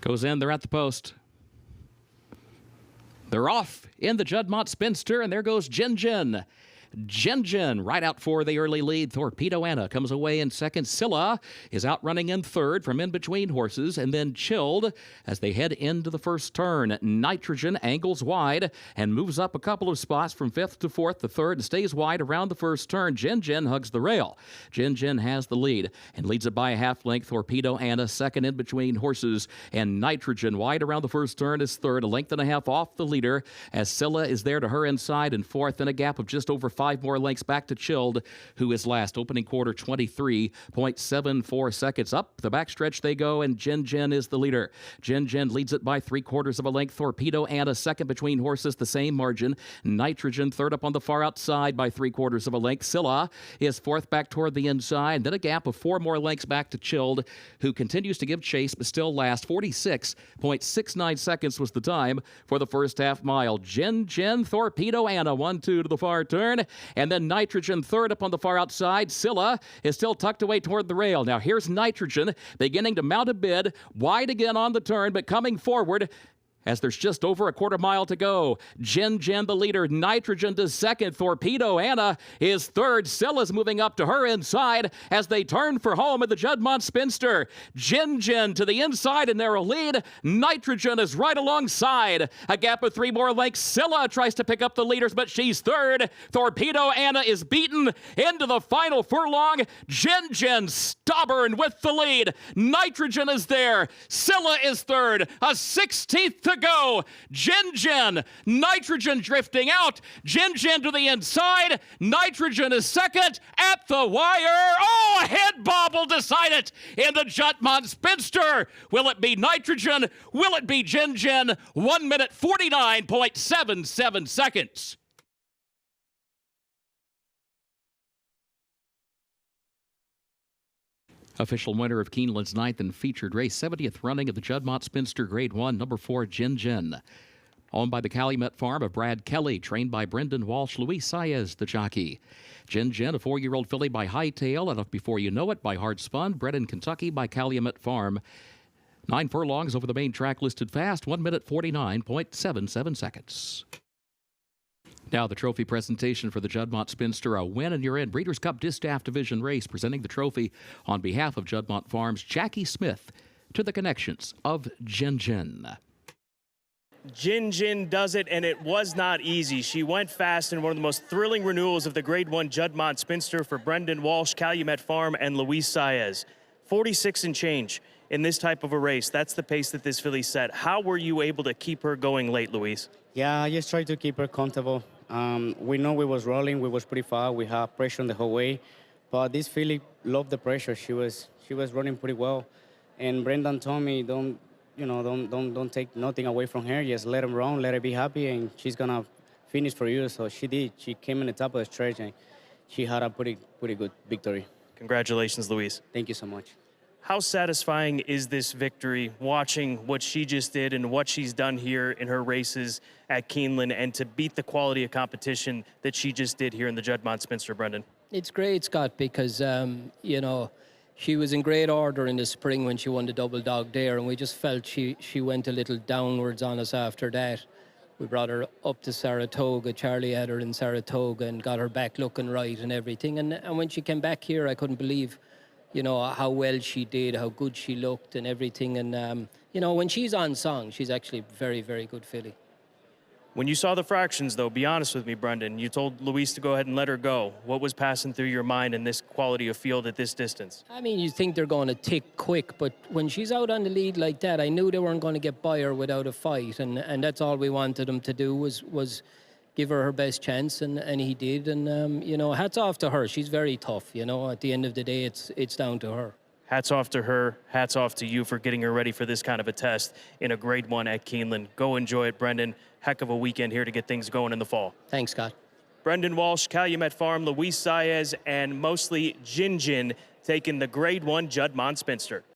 Goes in, they're at the post. They're off in the Juddmonte Spinster, and there goes GIN. GIN right out for the early lead. Thorpedo Anna comes away in second. Scylla is outrunning in third from in between horses, and then Chilled as they head into the first turn. Nitrogen angles wide and moves up a couple of spots from fifth to fourth to third and stays wide around the first turn. GIN hugs the rail. GIN has the lead and leads it by a half length. Thorpedo Anna second in between horses, and Nitrogen wide around the first turn is third, a length and a half off the leader as Scylla is there to her inside and fourth, in a gap of just over 5 more lengths back to Chilled, who is last. Opening quarter, 23.74 seconds. Up the backstretch they go, and GIN is the leader. GIN leads it by 3/4 of a length. Thorpedo Anna second between horses, the same margin. Nitrogen third up on the far outside by 3/4 of a length. Scylla is fourth back toward the inside. Then a gap of 4 more lengths back to Chilled, who continues to give chase but still last. 46.69 seconds was the time for the first half mile. GIN, Thorpedo Anna 1-2 to the far turn. And then Nitrogen third up on the far outside. Scylla is still tucked away toward the rail. Now here's Nitrogen beginning to mount a bid. Wide again on the turn, but coming forward as there's just over a quarter mile to go. GIN the leader. Nitrogen to second. Thorpedo Anna is third. Scylla's moving up to her inside as they turn for home at the Juddmonte Spinster. GIN to the inside, a narrow lead. Nitrogen is right alongside. A gap of 3 more lengths. Scylla tries to pick up the leaders, but she's third. Thorpedo Anna is beaten into the final furlong. GIN stubborn with the lead. Nitrogen is there. Scylla is third. A 16th to go. GIN, Nitrogen drifting out. GIN to the inside. Nitrogen is second at the wire. Oh, a head bob will decide it in the Juddmonte Spinster. Will it be Nitrogen? Will it be GIN? 1 minute 49.77 seconds. Official winner of Keeneland's 9th and featured race, 70th running of the Juddmonte Spinster Grade 1, number 4, GIN. Owned by the Calumet Farm of Brad Kelly, trained by Brendan Walsh, Luis Saez, the jockey. GIN, a 4-year-old filly by Hightail, and Before You Know It by Hard Spun, bred in Kentucky by Calumet Farm. 9 furlongs over the main track, listed fast, 1 minute 49.77 seconds. Now the trophy presentation for the Juddmonte Spinster, a win and you're in. Breeders' Cup Distaff Division race, presenting the trophy on behalf of Juddmonte Farms, Jackie Smith, to the connections of GIN. GIN does it, and it was not easy. She went fast in one of the most thrilling renewals of the Grade 1 Juddmonte Spinster for Brendan Walsh, Calumet Farm, and Luis Saez. 46 and change in this type of a race. That's the pace that this filly set. How were you able to keep her going late, Luis? Yeah, I just tried to keep her comfortable. We know we was rolling, we was pretty far, we had pressure on the whole way, but this filly loved the pressure. She was running pretty well, and Brendan told me, don't take nothing away from her. Just let her run, let her be happy, and she's gonna finish for you. So she did. She came in the top of the stretch, and she had a pretty good victory. Congratulations, Luis. Thank you so much. How satisfying is this victory, watching what she just did and what she's done here in her races at Keeneland, and to beat the quality of competition that she just did here in the Juddmonte Spinster, Brendan? It's great, Scott, because, she was in great order in the spring when she won the Double Dog Dare, and we just felt she went a little downwards on us after that. We brought her up to Saratoga. Charlie had her in Saratoga and got her back looking right and everything. And when she came back here, I couldn't believe how well she did, how good she looked and everything. And, when she's on song, she's actually a very, very good filly. When you saw the fractions, though, be honest with me, Brendan, you told Luis to go ahead and let her go. What was passing through your mind in this quality of field at this distance? I mean, you think they're going to tick quick, but when she's out on the lead like that, I knew they weren't going to get by her without a fight. And that's all we wanted them to do was give her best chance, and he did. And, hats off to her. She's very tough, At the end of the day, it's down to her. Hats off to her. Hats off to you for getting her ready for this kind of a test in a Grade 1 at Keeneland. Go enjoy it, Brendan. Heck of a weekend here to get things going in the fall. Thanks, Scott. Brendan Walsh, Calumet Farm, Luis Saez, and mostly GIN taking the Grade 1 Juddmonte Spinster.